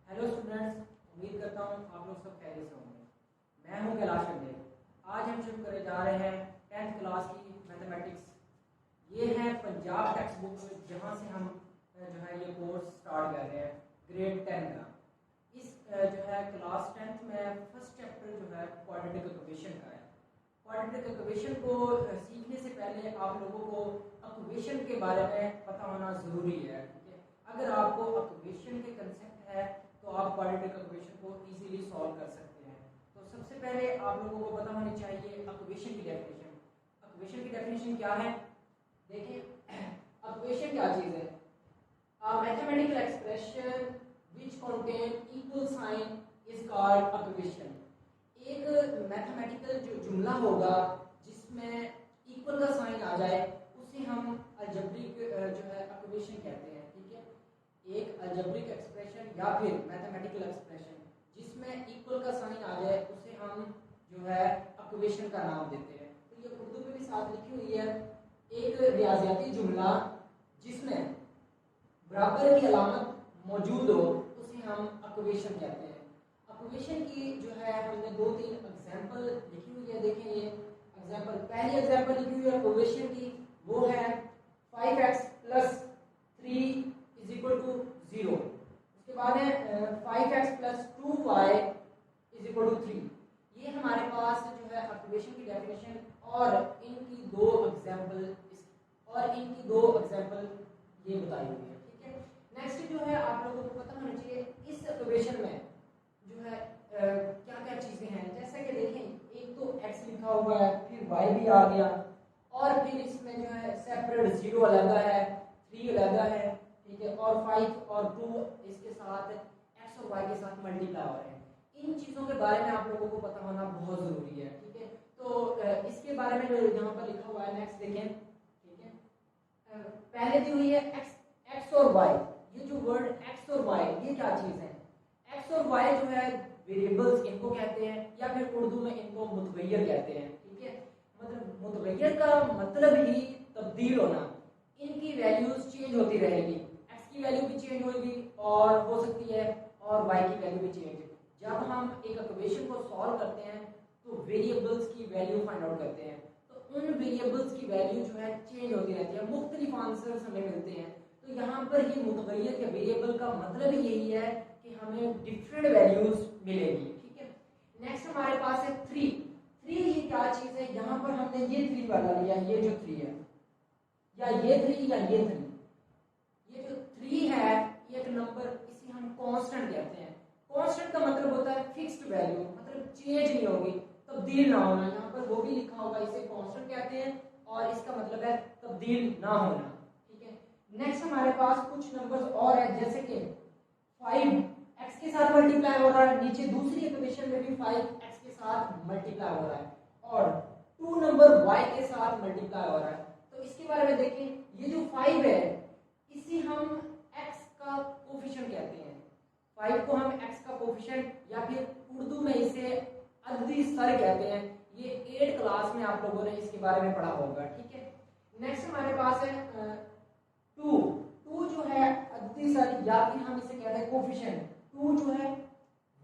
Hello students, उम्मीद करता हूँ आप लोग सब खैरियत से होंगे। मैं हूँ कैलाश अंडे। आज हम शुरू करने जा रहे हैं 10th क्लास की मैथमेटिक्स। ये है पंजाब टेक्स्ट बुक जहाँ से हम जो है ये कोर्स स्टार्ट कर रहे हैं ग्रेड 10 का। इस जो है क्लास 10th में फर्स्ट चैप्टर जो है क्वाड्रेटिक इक्वेशन का है। क्वाड्रेटिक इक्वेशन को सीखने से पहले आप लोगों को इक्वेशन के बारे में पता होना ज़रूरी है, ठीक है। अगर आपको इक्वेशन के कंसेप्ट है तो आप क्वाड्रेटिक इक्वेशन को इजीली सॉल्व कर सकते हैं। तो सबसे पहले आप लोगों को पता होनी चाहिए इक्वेशन की डेफिनेशन। इक्वेशन की डेफिनेशन क्या है? देखिए, इक्वेशन क्या चीज़ है? Mathematical expression which contain equal sign is called equation. एक मैथमेटिकल जो जुमला होगा जिसमें इक्वल का साइन आ जाए उसे हम अलजेब्रिक जो है इक्वेशन कहते हैं, ठीक है। एक अलजेब्रिक एक्सप्रेशन या फिर मैथमेटिकल एक्सप्रेशन जिसमें इक्वल का साइन आ जाए उसे हम जो है इक्वेशन का नाम देते हैं। तो ये उर्दू में भी साथ लिखी हुई है, एक रियाजियाती जुमला जिसमें बराबर की अलामत मौजूद हो उसे हम इक्वेशन कहते हैं। इक्वेशन की जो है हमने 2-3 एग्जांपल लिखी हुई है। देखें, ये एग्जांपल, पहली एग्जांपल लिखी हुई है इक्वेशन की, वो है 5x + 3 = 0। उसके बाद है 5x + 2y = 3। ये हमारे पास जो है इक्वेशन की डेफिनेशन और इनकी दो एग्जांपल ये बताई हुई है, ठीक है। नेक्स्ट जो है आप लोगों को पता होना चाहिए इस इक्वेशन में जो है क्या क्या चीजें हैं। जैसे कि देखें, एक तो x लिखा हुआ है, फिर y भी आ गया, और फिर इसमें जो है सेपरेट 0 अलग है, 3 अलग है, ठीक है, और 5 और 2 इसके साथ x और y के साथ मल्टीप्लाई हो रहे हैं। इन चीज़ों के बारे में आप लोगों को पता होना बहुत ज़रूरी है, ठीक है। तो इसके बारे में जो यहाँ पर लिखा हुआ है, नेक्स्ट देखें, ठीक है। पहले दी हुई है x और y। ये जो वर्ड x और y ये क्या चीज़ है? x और y जो है वेरिएबल्स इनको कहते हैं, या फिर उर्दू में इनको मुतगय्यर कहते हैं, ठीक है। मतलब मुतगय्यर का मतलब ही तब्दील होना। इनकी वैल्यूज चेंज होती रहेगी, x की वैल्यू भी चेंज होगी और हो सकती है, और y की वैल्यू भी चेंज। जब हम एक इक्वेशन को सॉल्व करते हैं तो वेरिएबल्स की वैल्यू फाइंड आउट करते हैं, तो उन वेरिएबल्स की वैल्यू जो है चेंज होती रहती है, मुख्तलिफ आंसर्स हमें मिलते हैं। तो यहाँ पर ये मुतगय्यर के वेरिएबल का मतलब यही है कि हमें डिफरेंट वैल्यूज मिलेगी, ठीक है। नेक्स्ट हमारे पास है 3। ये क्या चीज है? यहाँ पर हमने ये 3 वाला लिया, ये जो 3 है, या ये 3 या ये 3। ये जो 3 है ये एक नंबर, इसे हम कांस्टेंट कहते हैं। कांस्टेंट का मतलब होता है फिक्स्ड वैल्यू, मतलब चेंज नहीं होगी, तब्दील ना होना। यहाँ पर वो भी लिखा होगा, इसे कांस्टेंट कहते हैं और इसका मतलब है तब्दील ना होना, ठीक है। नेक्स्ट हमारे पास कुछ नंबर्स और है, जैसे कि 5 x के साथ मल्टीप्लाई हो रहा है, नीचे दूसरी इक्वेशन में भी 5 x के साथ मल्टीप्लाई हो रहा है, और 2 नंबर y के साथ मल्टीप्लाई हो रहा है। तो इसके बारे में देखें, ये जो 5 है इसे हम x का कोफिशिएंट कहते हैं। 5 को हम x का कोफिशिएंट या फिर उर्दू में इसे अददी सर कहते हैं। ये 8 क्लास में आप लोगों ने इसके बारे में पढ़ा होगा, ठीक है। नेक्स्ट हमारे पास है 2 जो है अददी सर, या फिर हम इसे कहते हैं कोफिशिएंट। 2 जो है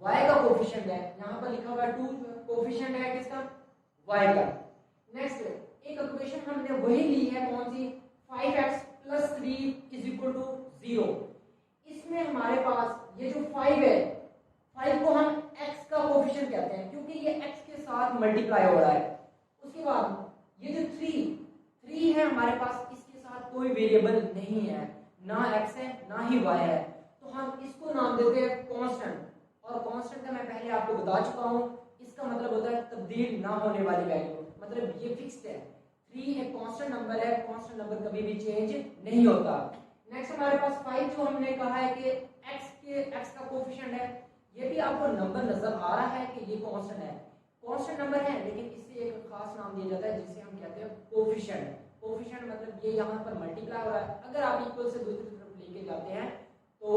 y का कोफिशिएंट है, यहाँ पर लिखा हुआ है 2 कोफिशिएंट है किसका? y का। नेक्स्ट एक इक्वेशन हमने वही ली है, कौन सी? 5x + 3 = 0। इसमें हमारे पास ये जो 5 है, 5 को हम x का कोफिशिएंट कहते हैं क्योंकि ये x के साथ मल्टीप्लाई हो रहा है। उसके बाद ये जो 3 है हमारे पास, इसके साथ कोई वेरिएबल नहीं है, ना x है ना ही y है, तो हम इसको नाम देते हैं कांस्टेंट। और कांस्टेंट का मैं पहले आपको बता चुका हूँ, इसका मतलब होता है तब्दील ना होने वाली वैल्यू, मतलब ये फिक्स्ड है। 3 एक कांस्टेंट नंबर है, कांस्टेंट नंबर कभी भी चेंज नहीं होता। नेक्स्ट हमारे पास 5 जो हमने कहा है कि x का कोफिशिएंट है, ये भी आपको नंबर नजर आ रहा है कि ये कांस्टेंट है, कांस्टेंट नंबर है, लेकिन इसे एक खास नाम दिया जाता है जिसे हम कहते हैं कोफिशिएंट। कोफिशिएंट मतलब ये यहाँ पर मल्टीप्लाई हो रहा है, अगर आप इक्वल से दूसरी तरफ लेके जाते हैं तो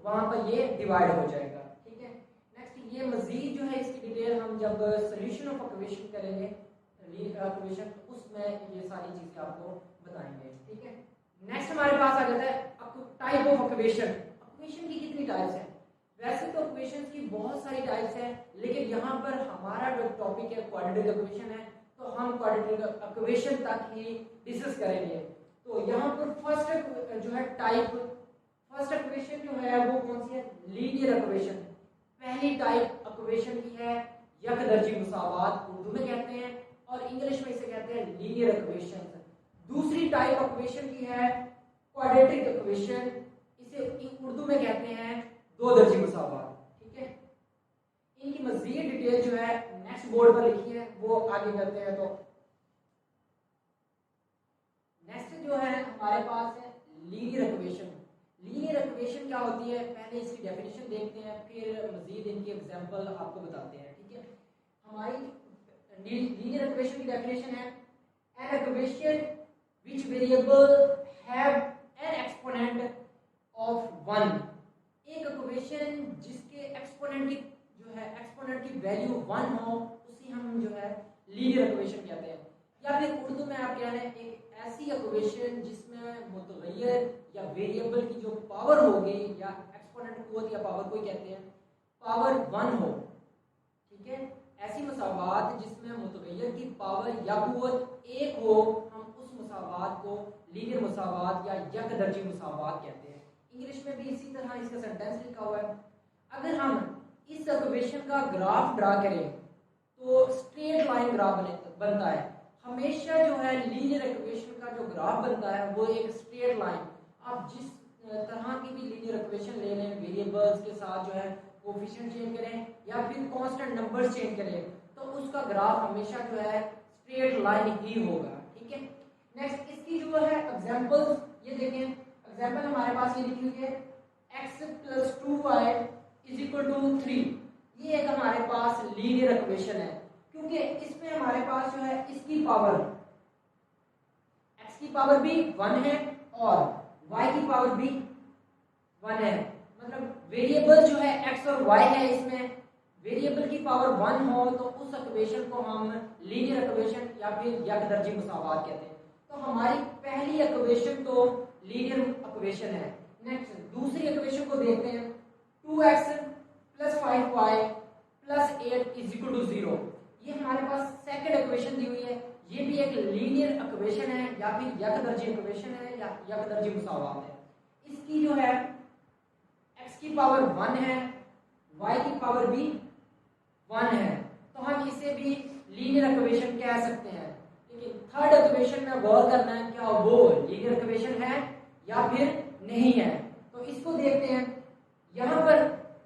वहां पर ये डिवाइड हो जाएगा, ठीक है। नेक्स्ट ये मजीद जो है इसकी डिटेल हम जब सॉल्यूशन ऑफ इक्वेशन करेंगे, इक्वेशन, उसमें ये सारी चीजें आपको बताएंगे, ठीक है। नेक्स्ट हमारे पास आ जाता है टाइप ऑफ इक्वेशन। इक्वेशन की कितनी टाइप्स हैं? वैसे वैसे तो इक्वेशंस की बहुत सारी टाइप्स हैं, लेकिन यहाँ पर हमारा जो टॉपिक है क्वाड्रेटिक इक्वेशन है, तो हम क्वाड्रेटिक इक्वेशन तक ही डिस्कस करेंगे। तो यहाँ पर फर्स्ट जो है टाइप, फर्स्ट इक्वेशन जो है वो कौन सी है, लीनियर इक्वेशन। पहली टाइप इक्वेशन की है यकदर्जी मुसावात, उर्दू में कहते हैं, और इंग्लिश में इसे कहते हैं लीनियर इक्वेशन। दूसरी टाइप इक्वेशन की है क्वाड्रेटिक इक्वेशन, इसे उर्दू में कहते हैं दो दर्जी मुसावात। ठीक है, इनकी मजीद डिटेल जो है नेक्स्ट बोर्ड पर लिखी है, वो आगे करते हैं। तो नेक्स्ट जो है हमारे पास है लीनियर इक्वेशन। लीनियर इक्वेशन क्या होती है, पहले इसकी डेफिनेशन देखते हैं, फिर मजीद इनकी एग्जांपल आपको बताते हैं। ठीक है, हमारी लीनियर इक्वेशन की डेफिनेशन है an equation which variable have an exponent of 1। एक इक्वेशन जिसके एक्सपोनेंट की जो है एक्सपोनेंट की वैल्यू 1 हो, उसे हम जो है लीनियर इक्वेशन कहते हैं। या फिर उर्दू में आप कह रहे हैं एक ऐसी इक्वेशन जिसमें मुतगय्यर या वेरिएबल की जो पावर होगी, या एक्सपोनेंट कुव्वत या पावर को कहते हैं, पावर 1 हो। ठीक है, ऐसी मुसावात जिसमें मुतगय्यर की पावर या कुव्वत 1 हो, हम उस मुसावात को लीनियर मुसावात या यकदर्जी मुसावात कहते हैं। इंग्लिश में भी इसी तरह इसका सेंटेंस लिखा हुआ है। अगर हम इस इक्वेशन का ग्राफ ड्रा करें तो स्ट्रेट लाइन ग्राफ बनता है। हमेशा जो है लीनियर इक्वेशन का जो ग्राफ बनता है वो एक स्ट्रेट लाइन, आप जिस तरह की भी लीनियर इक्वेशन ले लें, वेरिएबल्स के साथ जो है कोएफिशिएंट चेंज करें या फिर कांस्टेंट नंबर्स चेंज करें, तो उसका ग्राफ हमेशा जो है स्ट्रेट लाइन ही होगा। ठीक है, नेक्स्ट इसकी जो है एग्जांपल्स ये देखें। एग्जांपल हमारे पास ये लिखी हुई है x + 2y = 3। ये एक हमारे पास लीनियर इक्वेशन है, क्योंकि इसमें हमारे पास जो है इसकी पावर x की पावर भी 1 है और y की पावर भी 1 है। मतलब वेरिएबल जो है x और y है, इसमें वेरिएबल की पावर 1 हो तो उस इक्वेशन को हम लीनियर इक्वेशन या फिर यकदर्जी मुसावात कहते हैं। तो हमारी पहली इक्वेशन तो लीनियर इक्वेशन है। नेक्स्ट दूसरी इक्वेशन को देखते हैं, 2x + 5y + 8 = 0। ये हमारे पास सेकंड इक्वेशन दी हुई है। ये भी एक लीनियर इक्वेशन है या फिर यकदर्जी इक्वेशन है या यकदर्जी मुसावात है। इसकी जो है x की पावर 1 है, y की पावर भी 1 है, तो हम इसे भी लीनियर इक्वेशन कह सकते हैं। लेकिन थर्ड इक्वेशन में गौर करना है, क्या वो लीनियर इक्वेशन है या फिर नहीं है। तो इसको देखते हैं। यहां पर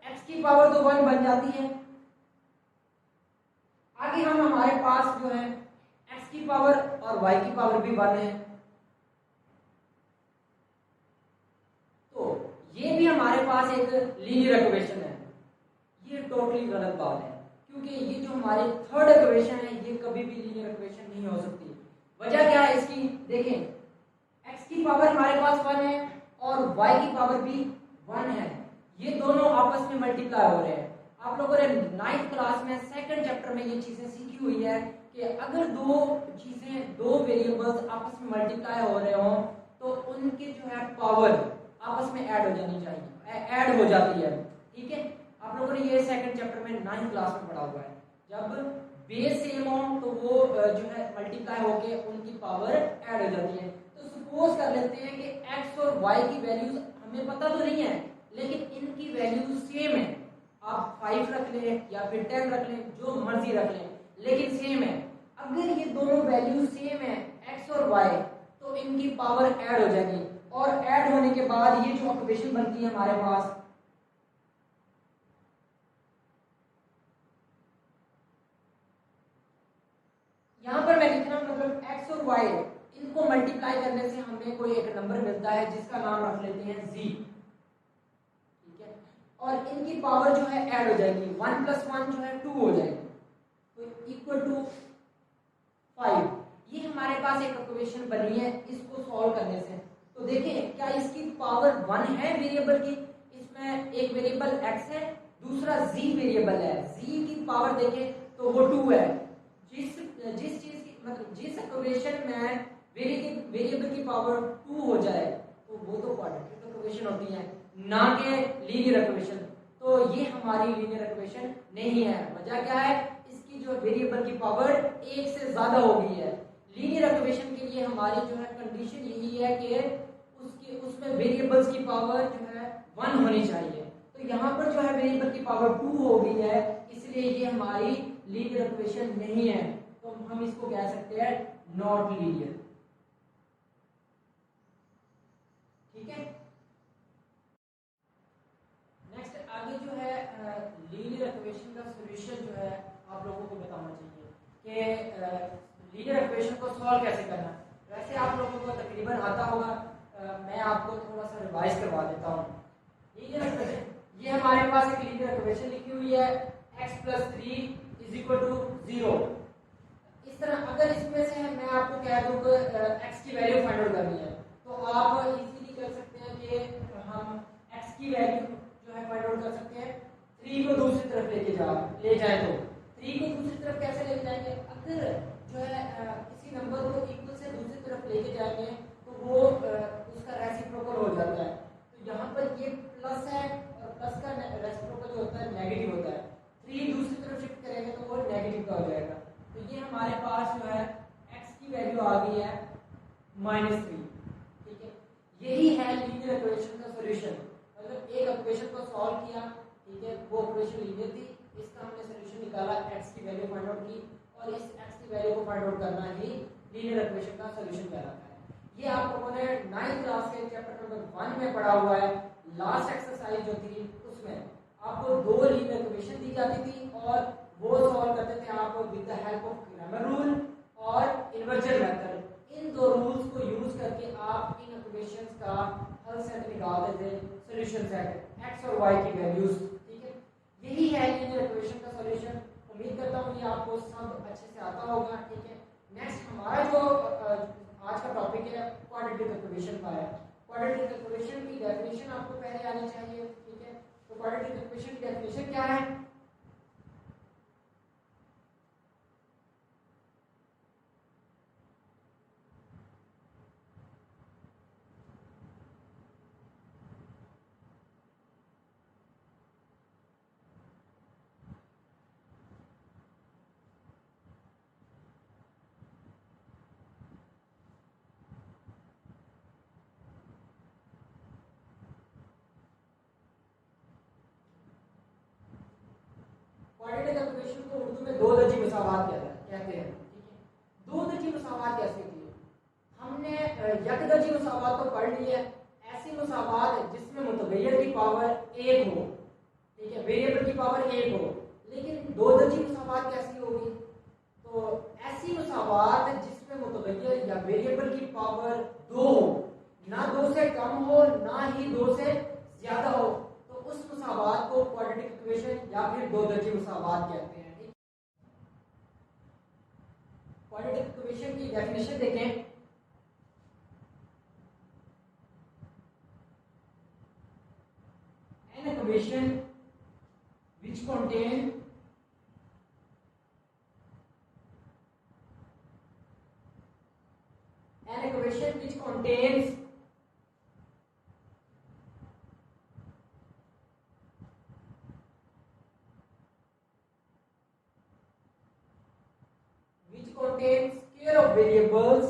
x की पावर तो 1 बन जाती है। आगे हम हमारे पास जो है x की पावर और y की पावर भी 1 है, तो ये भी हमारे पास एक लीनियर इक्वेशन है। ये टोटली गलत बात है, क्योंकि ये जो हमारी थर्ड इक्वेशन है ये कभी भी लीनियर इक्वेशन नहीं हो सकती। वजह क्या है इसकी, देखें x की पावर हमारे पास 1 है और y की पावर भी 1 है। ये दोनों आपस में मल्टीप्लाई हो रहे हैं। आप लोगों ने 9th क्लास में सेकंड चैप्टर में ये चीजें सीखी हुई है कि अगर दो चीजें, दो वेरिएबल्स आपस में मल्टीप्लाई हो रहे हो तो उनके जो है पावर आपस में ऐड हो जानी चाहिए, ऐड हो जाती है। ठीक है, आप लोगों ने ये सेकंड चैप्टर में 9th क्लास में पढ़ा हुआ है। जब बेस सेम हो तो वो जो है मल्टीप्लाई होके उनकी पावर ऐड हो जाती है। तो सपोज कर लेते हैं कि x और y की वैल्यूज हमें पता तो नहीं है, लेकिन इनकी वैल्यूज सेम है। आप 5 रख लें या फिर 10 रख लें, जो मर्जी रख लें, लेकिन सेम है। अगर ये दोनों वैल्यू सेम है x और y, तो इनकी पावर ऐड हो जाएगी, और ऐड होने के बाद ये जो इक्वेशन बनती है हमारे पास, यहां पर मैं लिख रहा हूं, मतलब x और y इनको मल्टीप्लाई करने से हमें कोई एक नंबर मिलता है जिसका नाम रख लेते हैं z। ठीक है, और इनकी पावर जो है ऐड हो जाएगी, 1 + 1 जो है 2 हो जाएगी, तो = 5। ये हमारे पास एक इक्वेशन बनी है इसको सॉल्व करने से। तो देखें क्या इसकी पावर 1 है वेरिएबल की, इसमें एक वेरिएबल x है, दूसरा z वेरिएबल है। z की पावर देखें तो वो 2 है। जिस चीज की मतलब जिस इक्वेशन में वेरिएबल की पावर 2 हो जाए तो वो तो क्वाड्रेटिक इक्वेशन होती है, ना कि लीनियर इक्वेशन। तो तो ये हमारी लीनियर इक्वेशन नहीं है। वजह क्या है, इसकी जो वेरिएबल की पावर एक से ज्यादा हो गई है। लीनियर इक्वेशन के लिए हमारी जो है कंडीशन यही है कि उसमें वेरिएबल्स की पावर जो है 1 होनी चाहिए। तो यहाँ पर जो है वेरिएबल की पावर 2 हो गई है, इसलिए ये हमारी लीनियर इक्वेशन नहीं है। तो हम इसको कह सकते हैं नॉट लीनियर। ठीक है, नेक्स्ट आगे जो है लीनियर इक्वेशन का सॉल्यूशन जो है आप लोगों को बताना चाहिए कि लीनियर इक्वेशन को सॉल्व कैसे करना है। वैसे आप लोगों को तकरीबन आता होगा, मैं आपको थोड़ा सा रिवाइज करवा देता हूँ। लीनियर इक्वेशन, ये हमारे पास एक लीनियर इक्वेशन लिखी हुई है x + 3 = 0। इस तरह अगर इसमें से मैं आपको कह दूं कि x की वैल्यू फाइंड आउट करनी है, तो आप इजीली कर सकते हैं कि हम x की वैल्यू जो है फाइंड आउट कर सकते हैं। 3 को दूसरी तरफ ले जाए तो 3 को दूसरी तरफ कैसे लेके जाएंगे, अगर जो है किसी नंबर को इक्वल से दूसरी तरफ लेके जाएंगे तो वो उसका रेसिप्रोकल हो जाता है। तो यहाँ पर ये प्लस है और प्लस का रेसिप्रोकल जो होता है नेगेटिव होता है। 3 दूसरी तरफ शिफ्ट करेंगे तो वो नेगेटिव का हो जाएगा। तो ये हमारे पास जो है x की वैल्यू आ गई है -3। ठीक है, यही है लीनियर इक्वेशन का सॉल्यूशन। मतलब एक इक्वेशन को सॉल्व किया, ठीक है, वो इक्वेशन लीनियर थी, इसका हमने सॉल्यूशन निकाला, x की वैल्यू फाइंड आउट की और इस x की वैल्यू को फाइंड आउट करना ही लीनियर इक्वेशन का सॉल्यूशन कहलाता है। ये आप लोगों ने 9th क्लास के चैप्टर नंबर 1 में पढ़ा हुआ है। लास्ट एक्सरसाइज जो थी उसमें आपको 2 लीनियर इक्वेशन दी जाती थी और वो सॉल्व करते थे आप with the help of grammar rule और इन्वर्जन मेथड। इन दो रूल्स को यूज करके आप इन इक्वेशंस का हल सेट निकालते थे, सॉल्यूशन सेट x और y की वैल्यूज। ठीक है, यही है लीनियर इक्वेशन का सॉल्यूशन। उम्मीद करता हूँ ये आपको सब अच्छे से आता होगा। ठीक है, नेक्स्ट हमारा जो आज का टॉपिक है क्वाड्रेटिक इक्वेशन का है। क्वाड्रेटिक इक्वेशन की डेफिनेशन आपको पहले आनी चाहिए। ठीक है, तो क्वाड्रेटिक इक्वेशन की डेफिनेशन क्या है? क्वाड्रेटिक इक्वेशन को उर्दू में दो दर्जी मुसावात कहते हैं। ठीक है, दो दर्जी मुसावात कैसे होती है? हमने यकदर्जी मुसावात तो पढ़ ली है, ऐसी मुसावात जिसमें मुतगय्यर की पावर 1 हो, ठीक है, वेरिएबल की पावर 1 हो। लेकिन दो दर्जी मुसावात कैसी होगी? तो ऐसी मुसावात जिसमें मुतगय्यर या वेरिएबल की पावर 2 हो, ना 2 से कम हो ना ही 2 से ज्यादा हो, तो उस मुसावात को क्वाड्रेटिक इक्वेशन या फिर दो दर्जी मुसावात कहते हैं। क्वाड्रेटिक इक्वेशन की डेफिनेशन देखें। An equation which contain an equation which contains square of variables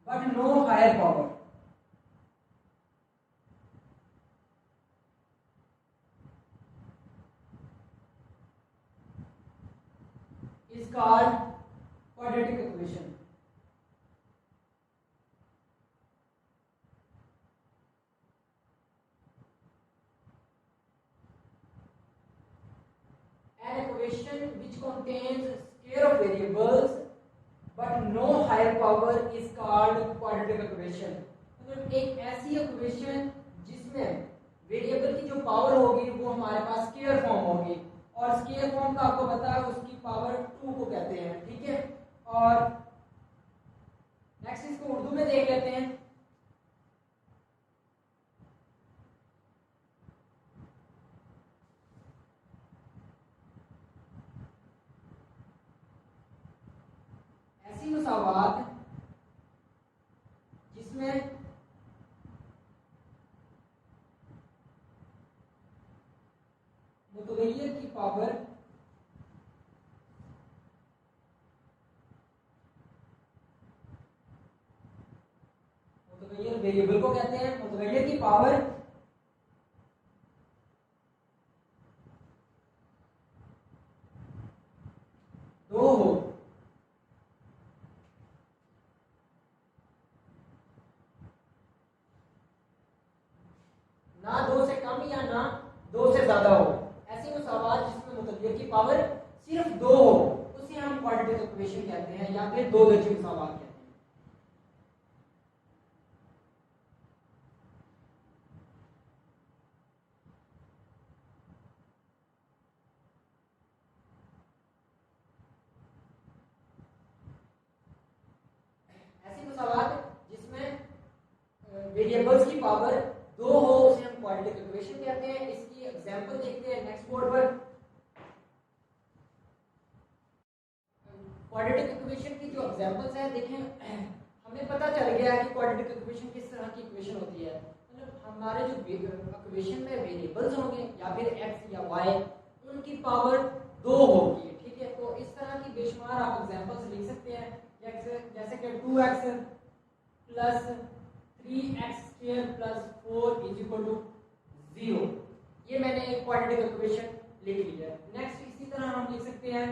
but no higher power is called quadratic equation. An equation which contains square of variables but no higher power is called quadratic equation. मतलब एक ऐसी equation जिसमें variable की जो power होगी वो हमारे पास square form होगी, और स्केयर फॉर्म का आपको पता है उसकी पावर 2 को कहते हैं। ठीक है, और नेक्स्ट इसको उर्दू में देख लेते हैं। ऐसी मुसावात वेरिएबल को कहते हैं, मुतगय्यर की पावर दो हो, ना दो से कम या ना दो से ज्यादा हो, ऐसी मुसावात जिसमें मुतगय्यर की पावर सिर्फ दो हो उसे हम क्वाड्रेटिक इक्वेशन कहते हैं या फिर दो दर्जे मुसावात कहते हैं। ऐसी मुसावात जिसमें वेरिएबल्स की पावर दो हो उसे हम क्वाड्रेटिक इक्वेशन कहते हैं। इसकी एग्जांपल देखते हैं नेक्स्ट बोर्ड पर। क्वाड्रेटिक इक्वेशन की जो एग्जांपल्स हैं देखें, हमें पता चल गया है कि क्वाड्रेटिक इक्वेशन किस तरह की इक्वेशन होती है। मतलब हमारे जो इक्वेशन में वेरिएबल्स होंगे या फिर x या y उनकी पावर दो होगी, ठीक है। तो इस तरह की बेशुमार आप एग्जांपल्स लिख सकते हैं, जैसे कि 2x plus 3x² plus 4 is equal to 0। ये मैंने एक क्वाड्रेटिक इक्वेशन लिख ली है। नेक्स्ट इसी तरह हम लिख सकते हैं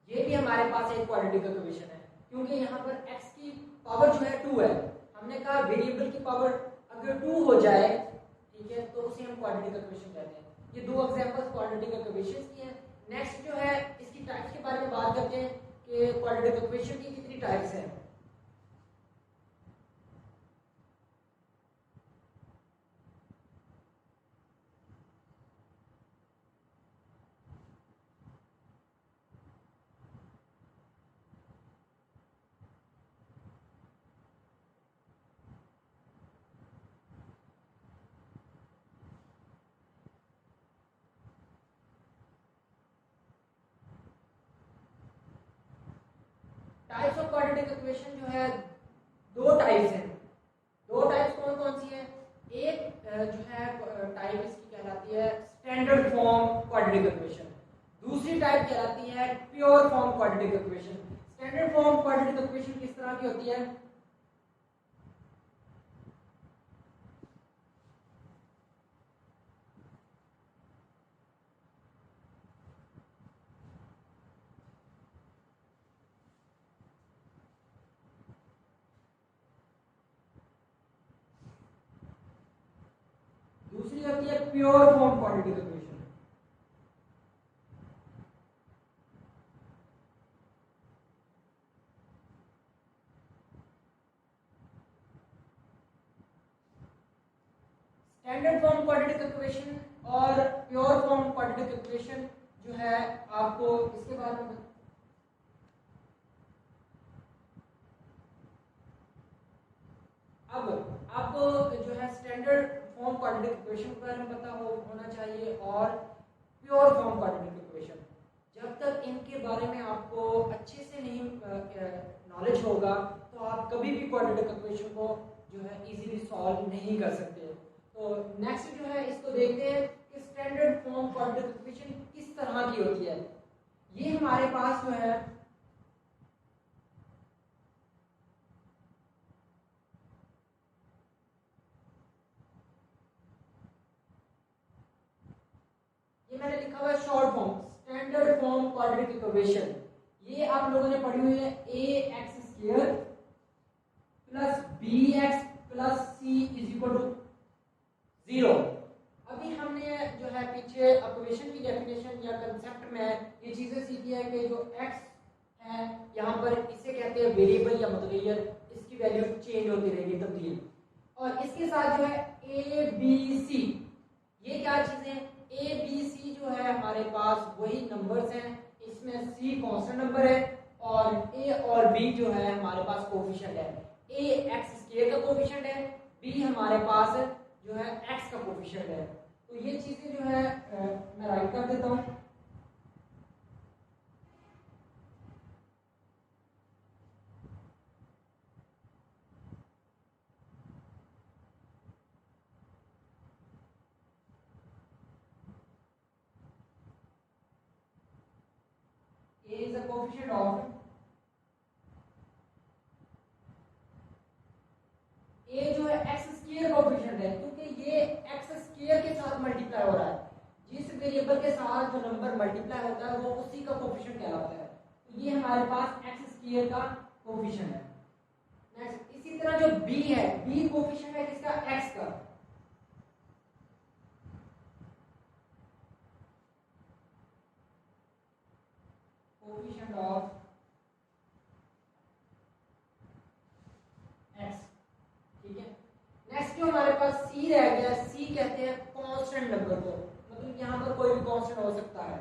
ये भी हमारे पास एक क्वाड्रेटिक इक्वेशन है, क्योंकि यहाँ पर x की पावर जो है 2 है। हमने कहा वेरिएबल की पावर अगर 2 हो जाए, ठीक है, तो उसे हम क्वाड्रेटिक इक्वेशन कहते हैं। ये दो एग्जांपल्स क्वाड्रेटिक इक्वेशंस की हैं। नेक्स्ट जो है इसकी टाइप्स के बारे में बात करते हैं कि क्वाड्रेटिक इक्वेशन की कितनी टाइप्स हैं। टाइप्स ऑफ क्वाड्रेटिक इक्वेशन जो है दो टाइप्स हैं। दो टाइप्स कौन कौन सी हैं? एक जो है टाइप इसकी कहलाती है स्टैंडर्ड फॉर्म क्वाड्रेटिक इक्वेशन, दूसरी टाइप कहलाती है pure form quadratic equation. Standard form quadratic equation किस तरह की होती है? दूसरी होती है pure form quadratic equation. Standard form quadratic equation और प्योर फॉर्म क्वाड्रेटिक इक्वेशन जो है आपको इसके बारे में अब आपको जो है स्टैंडर्ड फॉर्म क्वाड्रेटिक इक्वेशन के बारे में पता होना चाहिए और प्योर फॉर्म क्वाड्रेटिक इक्वेशन। जब तक इनके बारे में आपको अच्छे से नहीं नॉलेज होगा तो आप कभी भी क्वाड्रेटिक इक्वेशन को जो है इजीली सॉल्व नहीं कर सकते। तो नेक्स्ट जो है इसको देखते हैं कि स्टैंडर्ड फॉर्म क्वाड्रेटिक इक्वेशन किस तरह की होती है। ये हमारे पास जो है ये मैंने लिखा हुआ है short form standard form quadratic equation. ये आप लोगों ने पढ़ी हुई है ax² plus bx plus c is equal to 0। अभी हमने जो है पीछे इक्वेशन की डेफिनेशन या कंसेप्ट में ये चीजें सीखी है कि जो x है यहाँ पर इसे कहते हैं वेरिएबल या मुतगय्यर, इसकी वैल्यू चेंज होती रहेगी, तब्दील। और इसके साथ जो है a b c, ये क्या चीजें? a b c जो है हमारे पास वही नंबर्स हैं, इसमें c कांस्टेंट नंबर है और a और b जो है हमारे पास कोफिशिएंट है। a x² का कोफिशिएंट है, b हमारे पास जो है x का कोफिशिएंट है। तो ये चीजें जो है मैं राइट कर देता हूँ। A is a coefficient of A जो है x स्क्वायर कोएफिशिएंट है, क्योंकि ये x स्क्वायर के साथ मल्टीप्लाई हो रहा है। जिस वेरिएबल के साथ जो नंबर मल्टीप्लाई होता है वो उसी का कोएफिशिएंट कहलाता है। तो ये हमारे पास x स्क्वायर का कोएफिशिएंट है। नेक्स्ट इसी तरह जो b है, b कोएफिशिएंट है किसका, x का। कोएफिशिएंट ऑफ x, ठीक है। नेक्स्ट जो हमारे पास c रह गया, c कहते हैं कांस्टेंट नंबर को, मतलब यहां पर कोई भी कांस्टेंट हो सकता है।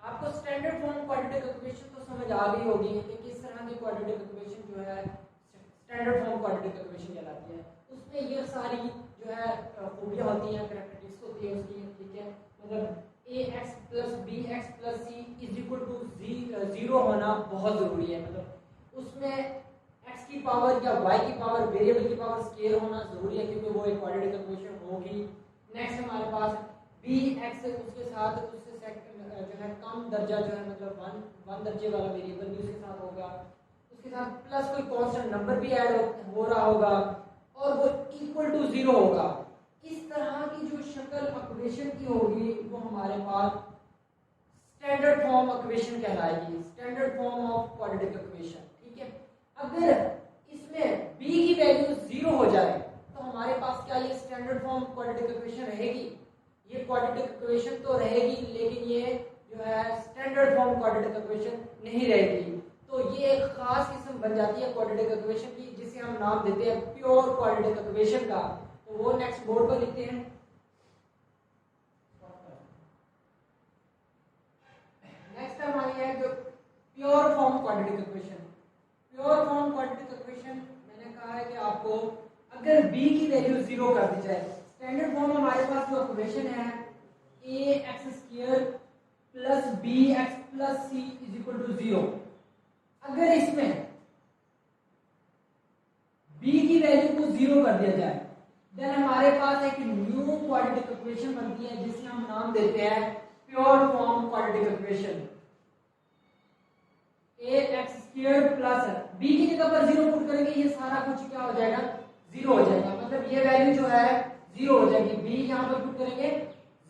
आपको स्टैंडर्ड फॉर्म क्वाड्रेटिक इक्वेशन तो समझ आ गई होगी कि किस तरह की क्वाड्रेटिक इक्वेशन जो है स्टैंडर्ड फॉर्म क्वाड्रेटिक इक्वेशन कहलाती है। उसमें ये सारी जो है खूबियां होती हैं, कैरेक्टरिस्टिक्स होती है उसकी, ठीक है। मतलब ax plus bx plus c is equal to 0 होना बहुत जरूरी है। मतलब उसमें x की पावर या y की पावर, वेरिएबल की पावर स्केल होना जरूरी है, क्योंकि वो एक क्वाड्रेटिक इक्वेशन होगी। नेक्स्ट हमारे पास bx उसके साथ उससे जो है कम दर्जा जो है, मतलब वन दर्जे वाला वेरिएबल भी उसके साथ होगा। उसके साथ प्लस कोई कांस्टेंट नंबर भी ऐड हो रहा होगा और वो इक्वल टू 0 होगा। इस तरह की जो शक्ल इक्वेशन की होगी वो हमारे पास स्टैंडर्ड फॉर्म इक्वेशन कहलाएगी, standard form of quadratic equation, ठीक है। अगर इसमें b की वैल्यू 0 हो जाए तो हमारे पास क्या ये स्टैंडर्ड फॉर्म क्वाड्रेटिक इक्वेशन रहेगी? ये क्वाड्रेटिक इक्वेशन तो रहेगी, लेकिन ये जो है स्टैंडर्ड फॉर्म क्वाड्रेटिक इक्वेशन नहीं रहेगी। तो ये एक खास किस्म बन जाती है क्वाड्रेटिक इक्वेशन की, जिसे हम नाम देते हैं प्योर क्वाड्रेटिक इक्वेशन का। तो वो नेक्स्ट बोर्ड पर लिखते हैं। नेक्स्ट हमारी है जो pure form quadratic equation. Pure form quadratic equation मैंने कहा है कि आपको अगर b की वैल्यू 0 कर दी जाए, स्टैंडर्ड फॉर्म हमारे पास जो इक्वेशन है ax² plus bx plus c is equal to 0। अगर इसमें b की वैल्यू को 0 कर दिया जाए, देन हमारे पास एक न्यू क्वाड्रेटिक इक्वेशन बनती है जिसे हम नाम देते हैं pure form quadratic equation. ax² plus b की जगह पर 0 पुट करेंगे, ये सारा कुछ क्या हो जाएगा, 0 हो जाएगा। मतलब ये वैल्यू जो है 0 हो जाएगी। b यहाँ पर पुट करेंगे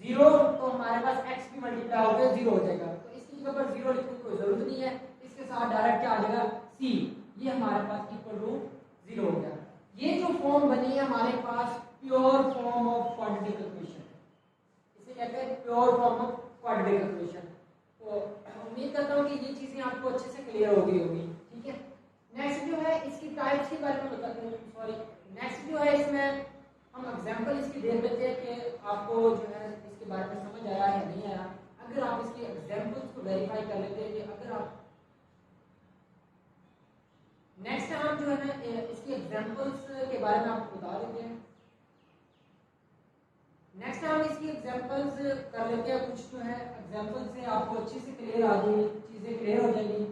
0 तो हमारे पास x भी मल्टीप्लाई होकर 0 हो जाएगा। तो इसकी जगह पर 0 लिखने की कोई जरूरत नहीं है, इसके साथ डायरेक्ट क्या आ जाएगा, c। ये हमारे पास इक्वल टू 0 हो गया। ये जो फॉर्म बनी है हमारे पास pure form of quadratic equation, इसे कहते हैं pure form of quadratic equation. तो उम्मीद करता हूँ कि ये चीजें आपको अच्छे से क्लियर हो गई होगी, ठीक है। नेक्स्ट जो है इसकी टाइप्स के बारे में बताते हैं। सॉरी, नेक्स्ट जो है इसमें हम एग्जांपल इसकी देख लेते हैं कि आपको जो है इसके बारे में समझ आया या नहीं आया। अगर आप इसके एग्जांपल्स को वेरीफाई कर लेते हैं कि अगर आप नेक्स्ट हम जो है ना इसकी एग्जांपल्स के बारे में आपको बता देते हैं। नेक्स्ट हम इसकी एग्जांपल्स कर लेते हैं। कुछ जो है एग्जांपल से आपको अच्छे से क्लियर आ जाएगी, चीजें क्लियर हो जाएगी।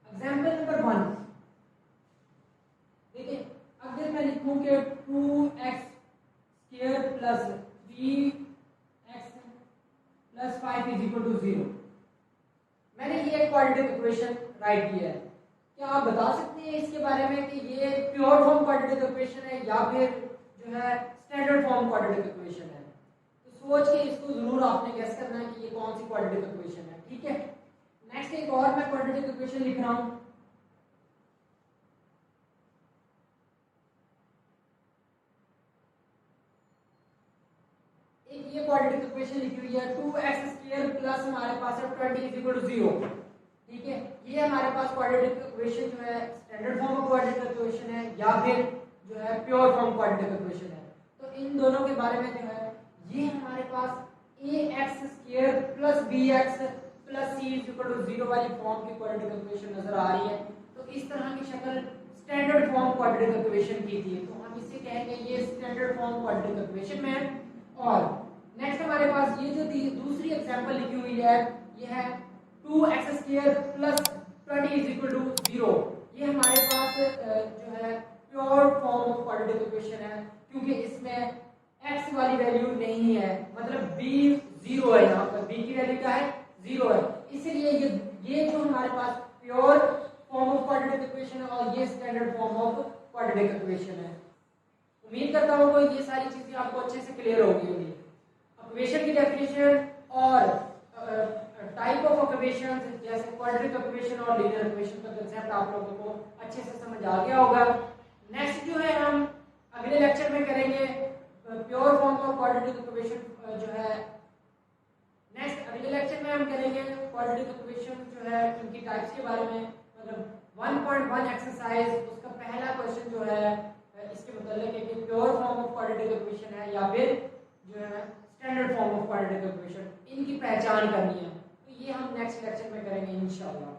एग्जांपल नंबर 1 देखिए, अगर मैं लिखूं कि 2x² plus 3x plus 5 is equal to 0, मैंने ये क्वाड्रेटिक इक्वेशन राइट किया है। क्या आप बता सकते हैं इसके बारे में कि ये प्योर फॉर्म क्वाड्रेटिक इक्वेशन है या फिर जो है स्टैंडर्ड फॉर्म क्वाड्रेटिक इक्वेशन है? तो सोच के इसको जरूर आपने गेस करना है कि ये कौन सी क्वाड्रेटिक इक्वेशन है, ठीक है। नेक्स्ट एक और मैं क्वाड्रेटिक इक्वेशन लिख रहा हूं। एक ये क्वाड्रेटिक इक्वेशन लिखी हुई है 2x² प्लस हमारे पास है 20 इज इक्वल टू 0, ठीक है। ये हमारे पास क्वाड्रेटिक इक्वेशन जो है standard form of quadratic equation है या फिर जो है प्योर फॉर्म क्वाड्रेटिक इक्वेशन है। तो इन दोनों के बारे में जो है ये हमारे पास ax² plus bx plus c is equal to 0 वाली फॉर्म की क्वाड्रेटिक इक्वेशन नजर आ रही है। तो इस तरह की शक्ल स्टैंडर्ड फॉर्म क्वाड्रेटिक इक्वेशन की थी। तो हम इसे कहेंगे ये स्टैंडर्ड फॉर्म क्वाड्रेटिक इक्वेशन में। और नेक्स्ट हमारे पास ये जो दूसरी एग्जांपल लिखी हुई है, ये है 2x² plus 20 is equal to 0। ये हमारे पास जो है pure form of quadratic equation है, क्योंकि इसमें x वाली वैल्यू नहीं है, मतलब b 0 है। यहाँ पर b की वैल्यू क्या है, 0 है। इसलिए ये जो हमारे पास pure form of quadratic equation है और ये standard form of quadratic equation है। उम्मीद करता हूँ कि ये सारी चीजें आपको अच्छे से क्लियर हो गई होगी। इक्वेशन की डेफिनेशन और टाइप ऑफ इक्वेशन जैसे क्वाड्रेटिक इक्वेशन और लीनियर इक्वेशन का कांसेप्ट आप लोगों को अच्छे से समझ आ गया होगा। नेक्स्ट जो है हम अगले लेक्चर में करेंगे pure form of quadratic equation जो है। नेक्स्ट अगले लेक्चर में हम करेंगे क्वाड्रेटिक इक्वेशन जो है उनकी टाइप्स के बारे में, मतलब 1.1 एक्सरसाइज उसका पहला क्वेश्चन जो है इसके मतलब है कि pure form of quadratic equation है या फिर जो है standard form of quadratic equation, इनकी पहचान करनी है। तो ये हम नेक्स्ट लेक्चर में करेंगे इंशाल्लाह।